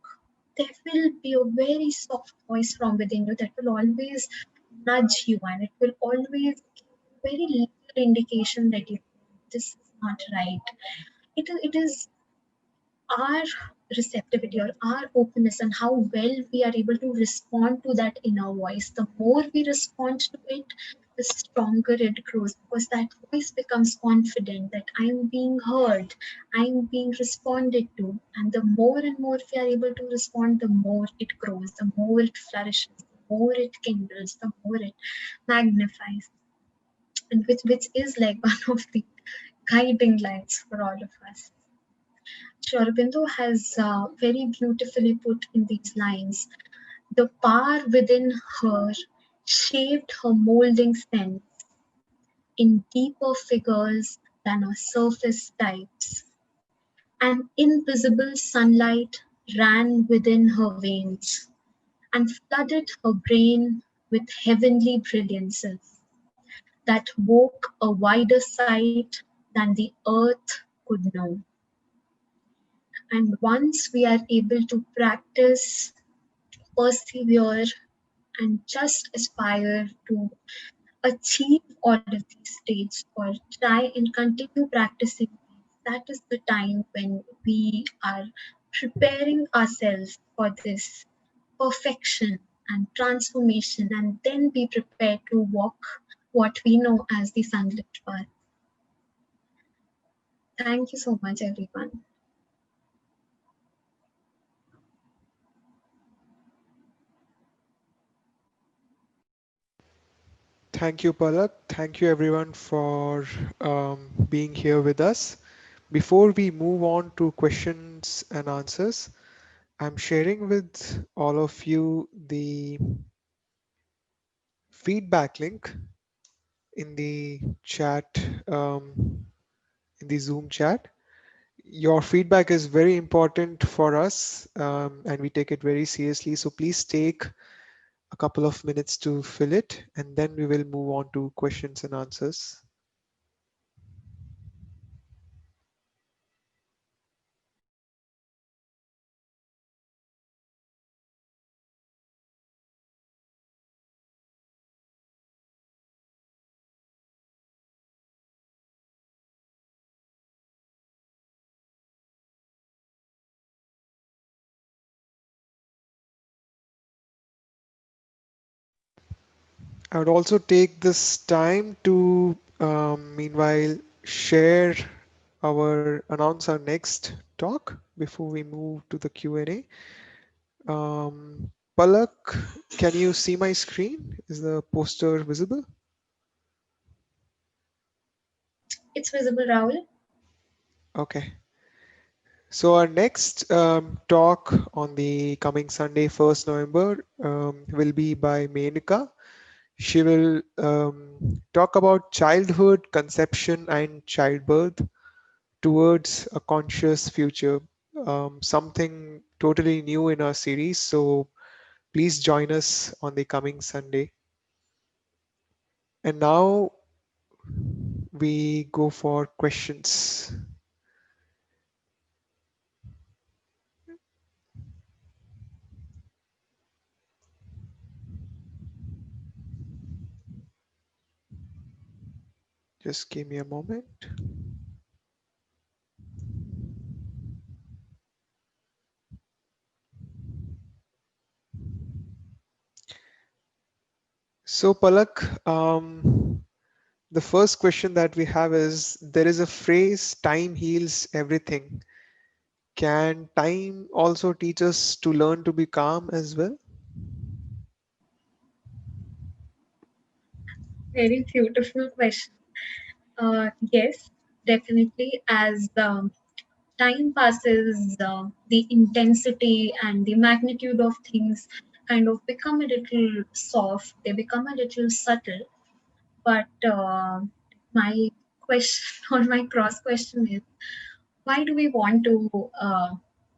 there will be a very soft voice from within you that will always nudge you, and it will always give very little indication that this is not right. It is our receptivity or our openness and how well we are able to respond to that inner voice. The more we respond to it, the stronger it grows, because that voice becomes confident that I'm being heard, I'm being responded to. And the more and more we are able to respond, the more it grows, the more it flourishes, the more it kindles, the more it magnifies. And which is like one of the guiding lights for all of us. Sri Aurobindo has very beautifully put in these lines, the power within her shaped her molding sense in deeper figures than her surface types. An invisible sunlight ran within her veins and flooded her brain with heavenly brilliances that woke a wider sight than the earth could know. And once we are able to practice, persevere, and just aspire to achieve all of these states or try and continue practicing these, that is the time when we are preparing ourselves for this perfection and transformation, and then be prepared to walk what we know as the sunlit path. Thank you so much, everyone. Thank you, Palak. Thank you, everyone, for being here with us. Before we move on to questions and answers, I'm sharing with all of you the feedback link in the chat, in the Zoom chat. Your feedback is very important for us, and we take it very seriously. So please take a couple of minutes to fill it, and then we will move on to questions and answers. I would also take this time to, meanwhile, share announce our next talk before we move to the Q&A. Palak, can you see my screen? Is the poster visible? It's visible, Rahul. Okay. So our next talk on the coming Sunday, 1st November, will be by Menika. She will talk about childhood, conception, and childbirth towards a conscious future, something totally new in our series. So please join us on the coming Sunday. And now we go for questions. Just give me a moment. So Palak, the first question that we have is, there is a phrase, time heals everything. Can time also teach us to learn to be calm as well? Very beautiful question. Yes, definitely. As time passes, the intensity and the magnitude of things kind of become a little soft, they become a little subtle. But my question or my cross question is, why do we want to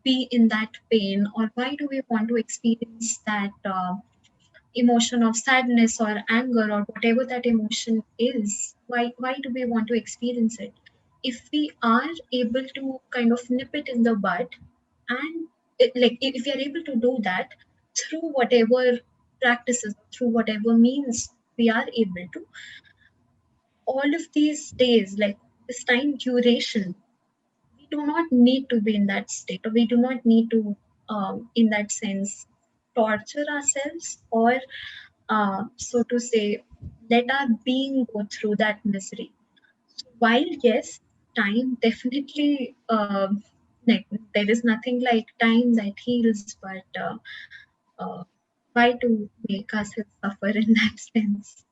be in that pain, or why do we want to experience that emotion of sadness or anger or whatever that emotion is? Why do we want to experience it? If we are able to kind of nip it in the bud, and like if we are able to do that through whatever practices, through whatever means we are able to, all of these days, like this time duration, we do not need to be in that state, or we do not need to in that sense torture ourselves, or so to say, let our being go through that misery. So while yes, time definitely, like, there is nothing like time that heals, but uh, why to make ourselves suffer in that sense?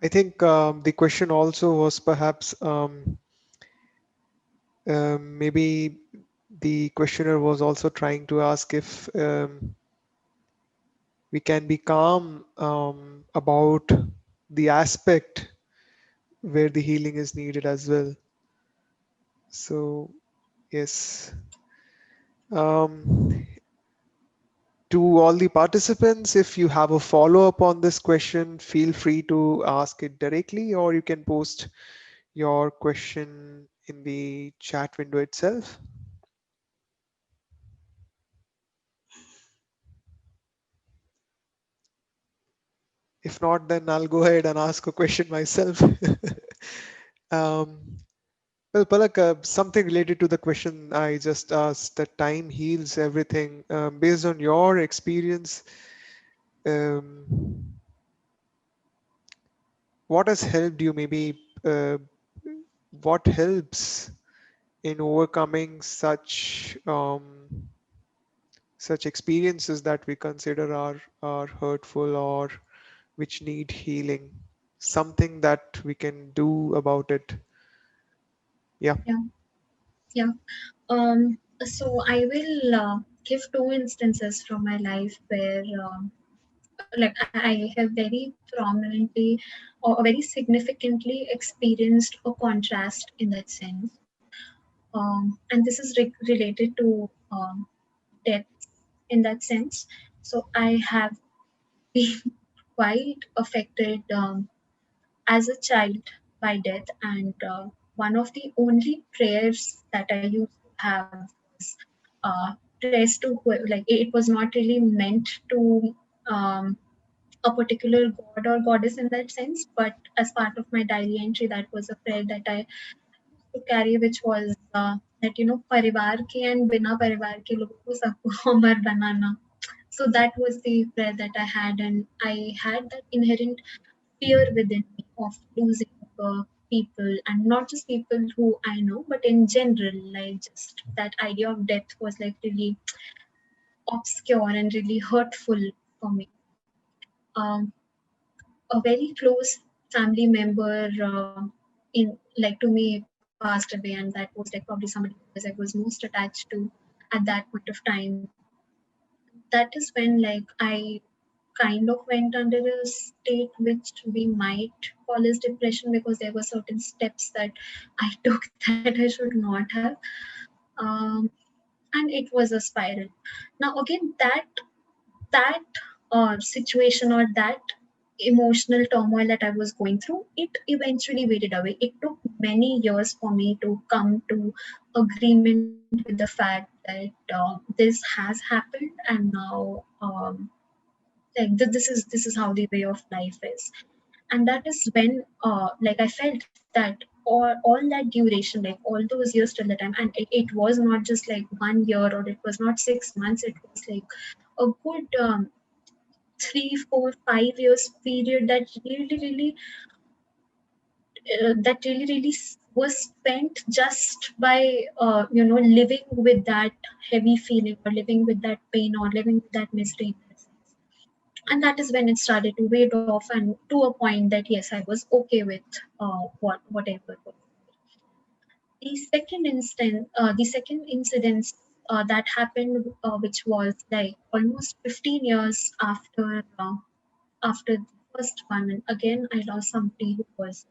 I think the question also was perhaps maybe the questioner was also trying to ask if we can be calm about the aspect where the healing is needed as well. So, yes. Um, to all the participants, if you have a follow-up on this question, feel free to ask it directly, or you can post your question in the chat window itself. If not, then I'll go ahead and ask a question myself. um, well, Palak, something related to the question I just asked, that time heals everything. Based on your experience, um, what has helped you? Maybe what helps in overcoming such experiences that we consider are hurtful or which need healing? Something that we can do about it. Yeah. Yeah, yeah. So I will give two instances from my life where, like, I have very prominently or very significantly experienced a contrast in that sense. And this is related to death in that sense. So I have been quite affected as a child by death, and one of the only prayers that I used to have was prayers to like, it was not really meant to a particular god or goddess in that sense, but as part of my diary entry, that was a prayer that I used to carry, which was that, परिवार के and बिना परिवार के लोगों को सबको अमर बनाना. So that was the prayer that I had, and I had that inherent fear within me of losing people, and not just people who I know, but in general, like, just that idea of death was like really obscure and really hurtful for me. Um, a very close family member in like to me passed away, and that was like probably somebody who I was most attached to at that point of time. That is when, like, I kind of went under a state which we might call as depression, because there were certain steps that I took that I should not have. um, and it was a spiral. Now again, that that situation or that emotional turmoil that I was going through, it eventually faded away. It took many years for me to come to agreement with the fact that this has happened, and now like this is how the way of life is. And that is when like I felt that all that duration, like all those years till the time, and it was not just like 1 year, or it was not 6 months, it was like a good 3, 4, 5 years period that really was spent just by living with that heavy feeling, or living with that pain, or living with that misery. And that is when it started to wade off, and to a point that yes, I was okay with whatever. The second incident that happened, which was like almost 15 years after the first one, and again I lost somebody who was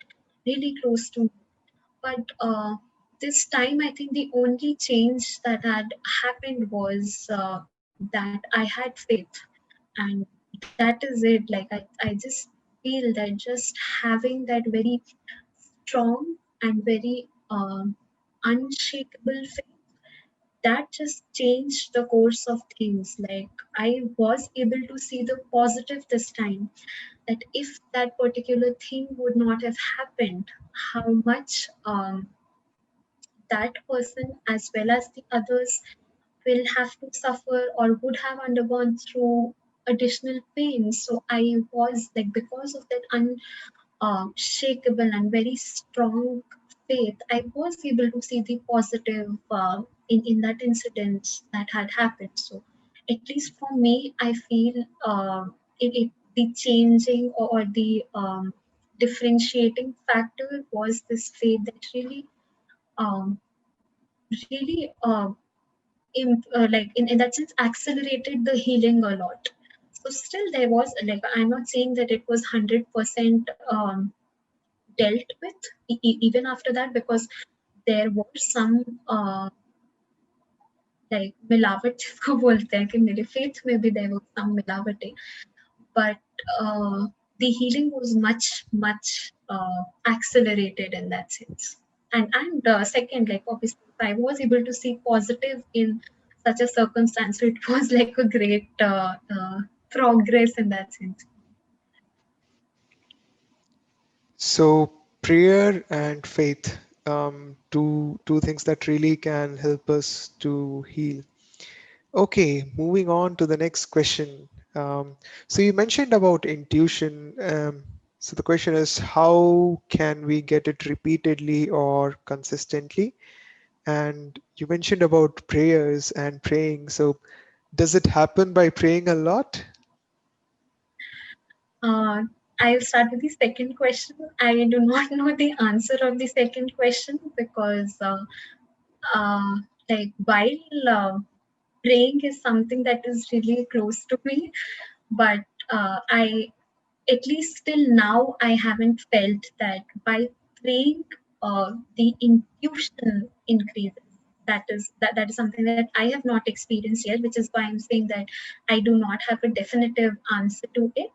really close to me. But this time, I think the only change that had happened was that I had faith, and that is it. Like I just feel that just having that very strong and very unshakable faith, that just changed the course of things. Like I was able to see the positive this time, that if that particular thing would not have happened, how much that person as well as the others will have to suffer or would have undergone through additional pain. So I was like, because of that unshakable and very strong faith, I was able to see the positive in that incident that had happened. So at least for me, I feel the changing or the differentiating factor was this faith that um, really like in that sense accelerated the healing a lot. So still there was, like, I'm not saying that it was 100% dealt with even after that, because there were some like मिलावट जिसको बोलते हैं कि मेरे faith में भी there was some मिलावट, but the healing was much accelerated in that sense. And second, like obviously, if I was able to see positive in such a circumstance, so it was like a great progress in that sense. So prayer and faith, two things that really can help us to heal. Okay, moving on to the next question. So you mentioned about intuition. So the question is, how can we get it repeatedly or consistently? And you mentioned about prayers and praying. So does it happen by praying a lot? I'll start with the second question. I do not know the answer of the second question because, uh, like, while praying is something that is really close to me, but I, at least till now, I haven't felt that by praying, the intuition increases. That is something that I have not experienced yet, which is why I'm saying that I do not have a definitive answer to it.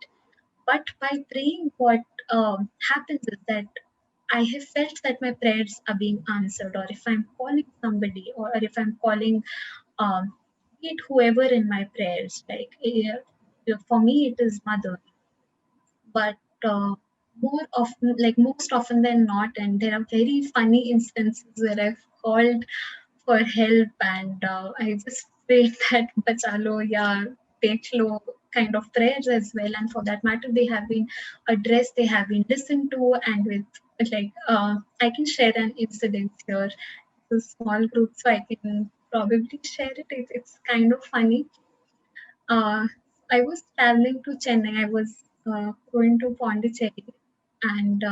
But by praying, what happens is that I have felt that my prayers are being answered, or if I'm calling somebody, or if I'm calling it whoever in my prayers, like for me it is mother, but more often, like most often than not, and there are very funny instances where I've called for help, and I just prayed that bachalo ya take lo kind of prayers as well, and for that matter they have been addressed, they have been listened to, and with like I can share an incident here. It's a small group, so I can probably share it. It's kind of funny. uh, I was traveling to Chennai. I was going to Pondicherry, and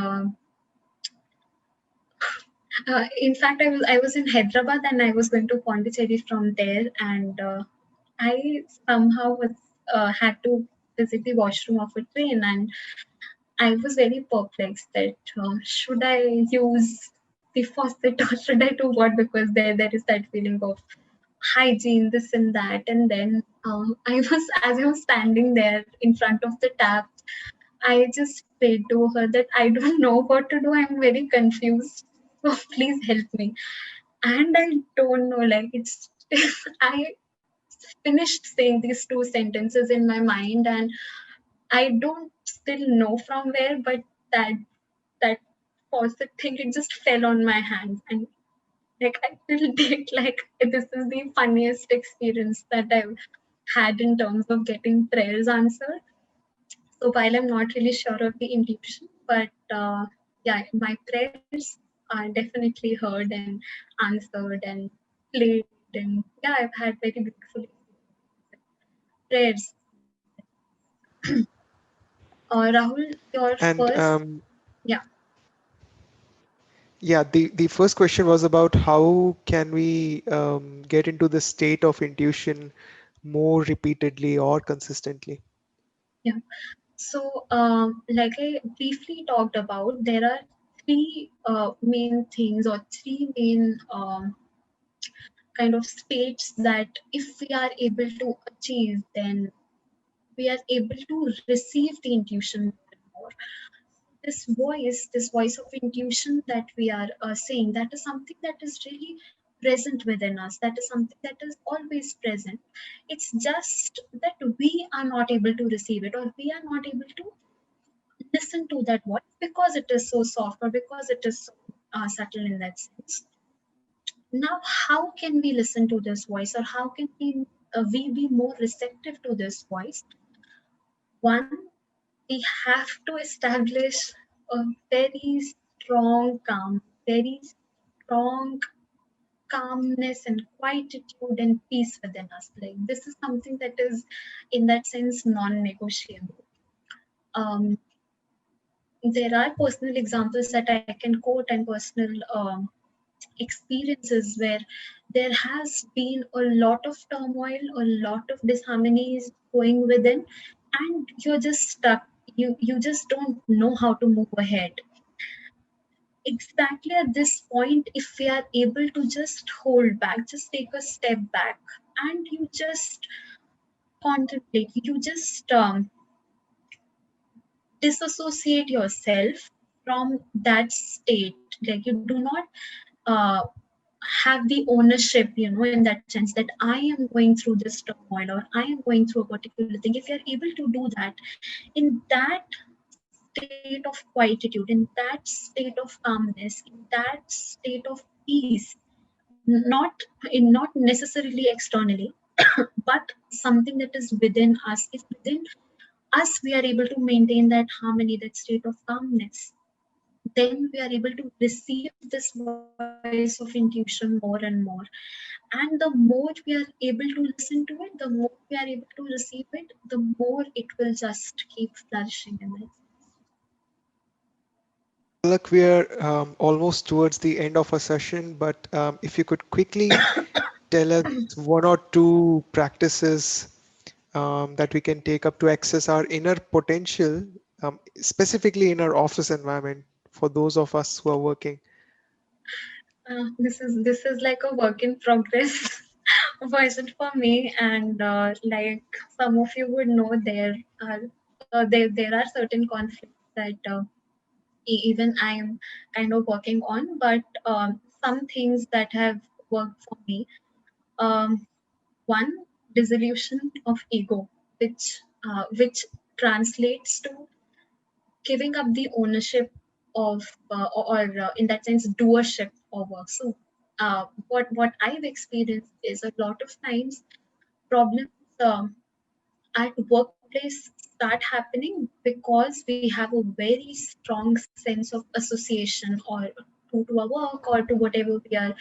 in fact, I was in Hyderabad, and I was going to Pondicherry from there, and I somehow was had to visit the washroom of a train, and I was very perplexed that should I use the faucet or should I do what, because there is that feeling of hygiene, this and that. And then as I was standing there in front of the tap, I just prayed to her that I don't know what to do. I'm very confused. So please help me. And I don't know, like it's I finished saying these two sentences in my mind, and I don't still know from where, but that faucet thing, it just fell on my hand, and like I still did, like this is the funniest experience that I've had in terms of getting prayers answered. So while I'm not really sure of the intuition, but yeah, my prayers are definitely heard and answered and played, and yeah, I've had very beautiful prayers. Rahul, your And first, yeah. yeah, the first question was about how can we get into the state of intuition more repeatedly or consistently. Yeah. So, like I briefly talked about, there are three main things or three main kind of states that if we are able to achieve, then we are able to receive the intuition more and more. This voice of intuition that we are saying, that is something that is really present within us. That is something that is always present. It's just that we are not able to receive it, or we are not able to listen to that voice because it is so soft, or because it is so subtle in that sense. Now, how can we listen to this voice, or how can we be more receptive to this voice? One, we have to establish a very strong very strong calmness and quietude and peace within us. Like this is something that is, in that sense, non-negotiable. Um, there are personal examples that I can quote, and personal experiences where there has been a lot of turmoil, a lot of disharmonies going within, and you're just stuck. You just don't know how to move ahead. Exactly at this point, if we are able to just hold back, just take a step back, and you just contemplate, you just disassociate yourself from that state. Like you do not uh, have the ownership, in that sense that I am going through this turmoil, or I am going through a particular thing. If you're able to do that, in that state of quietude, in that state of calmness, in that state of peace, not necessarily externally, but something that is within us. If within us we are able to maintain that harmony, that state of calmness, then we are able to receive this voice of intuition more and more. And the more we are able to listen to it, the more we are able to receive it, the more it will just keep flourishing in it. Look, we are almost towards the end of our session, but if you could quickly tell us one or two practices that we can take up to access our inner potential, specifically in our office environment for those of us who are working. This is like a work in progress version for me, and like some of you would know, there are certain conflicts that even I'm kind of working on, but some things that have worked for me. Um, One, dissolution of ego, which translates to giving up the ownership of, or in that sense, doership of work. So, what I've experienced is a lot of times problems at workplace start happening because we have a very strong sense of association, or to our work, or to whatever we are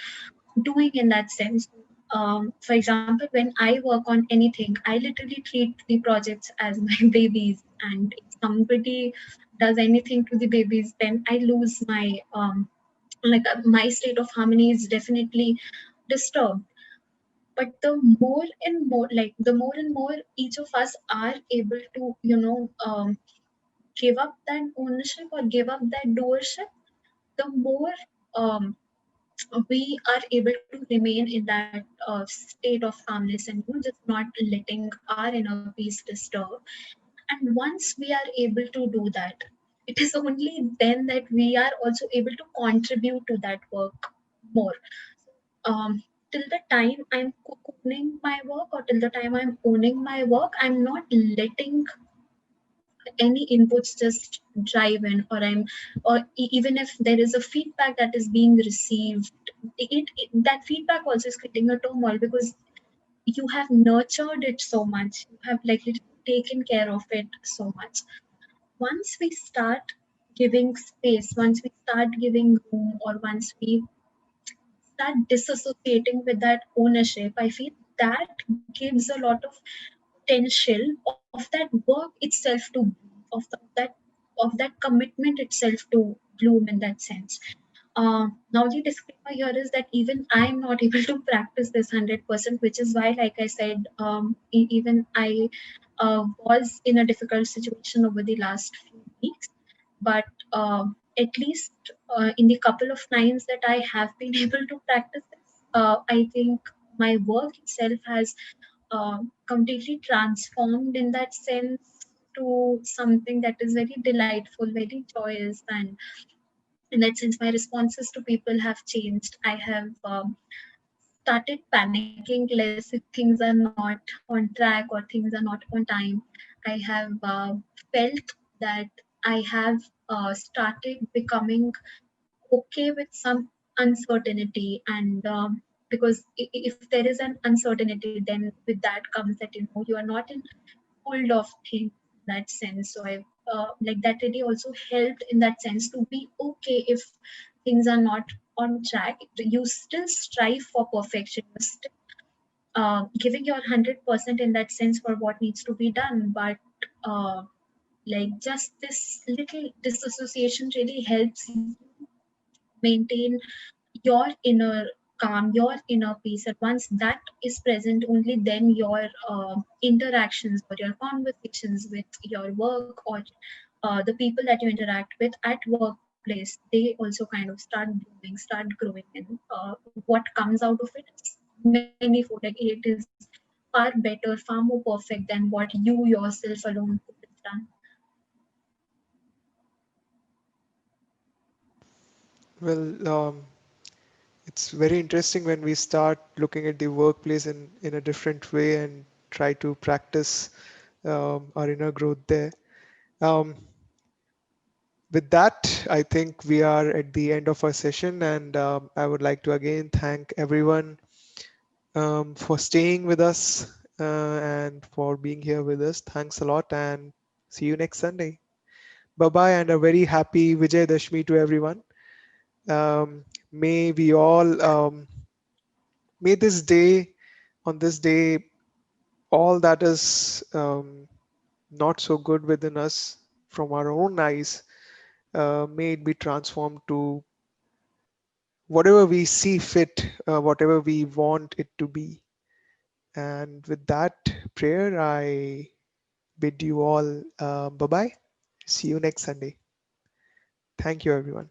doing in that sense. For example, when I work on anything, I literally treat the projects as my babies, and if somebody does anything to the babies, then I lose my my state of harmony is definitely disturbed. But the more and more each of us are able to, give up that ownership or give up that doership, the more um, we are able to remain in that state of calmness and just not letting our inner peace disturb. And once we are able to do that, it is only then that we are also able to contribute to that work more. Till the time I'm owning my work, or till the time I'm owning my work, I'm not letting any inputs just drive in, or even if there is a feedback that is being received, that feedback also is creating a turmoil, because you have nurtured it so much, you have like taken care of it so much. Once we start giving space, once we start giving room, or once we start disassociating with that ownership, I feel that gives a lot of potential of that work itself to bloom, that of that commitment itself to bloom in that sense. Now the disclaimer here is that even I'm not able to practice this 100%, which is why, like I said, even I was in a difficult situation over the last few weeks. But at least in the couple of times that I have been able to practice this, I think my work itself has completely transformed in that sense to something that is very delightful, very joyous, and in that sense, my responses to people have changed. I have started panicking less if things are not on track or things are not on time. I have felt that I have started becoming okay with some uncertainty, and because if there is an uncertainty, then with that comes that you are not in hold of things in that sense. So I like that really also helped in that sense to be okay if things are not on track. You still strive for perfection. You're still giving your 100% in that sense for what needs to be done. But uh, like just this little disassociation really helps you maintain your inner calm, your inner peace. And once that is present, only then your interactions or your conversations with your work, or the people that you interact with at workplace, they also kind of start blooming, start growing. And what comes out of it is many fold. Like it is far better, far more perfect than what you yourself alone could have done. Well, it's very interesting when we start looking at the workplace in a different way and try to practice our inner growth there. Um, with that, I think we are at the end of our session, and I would like to again thank everyone for staying with us and for being here with us. Thanks a lot, and see you next Sunday. Bye bye, and a very happy Vijay Dashmi to everyone. May we all, may this day, on this day, all that is not so good within us from our own eyes, may it be transformed to whatever we see fit, whatever we want it to be. And with that prayer, I bid you all bye bye. See you next Sunday. Thank you, everyone.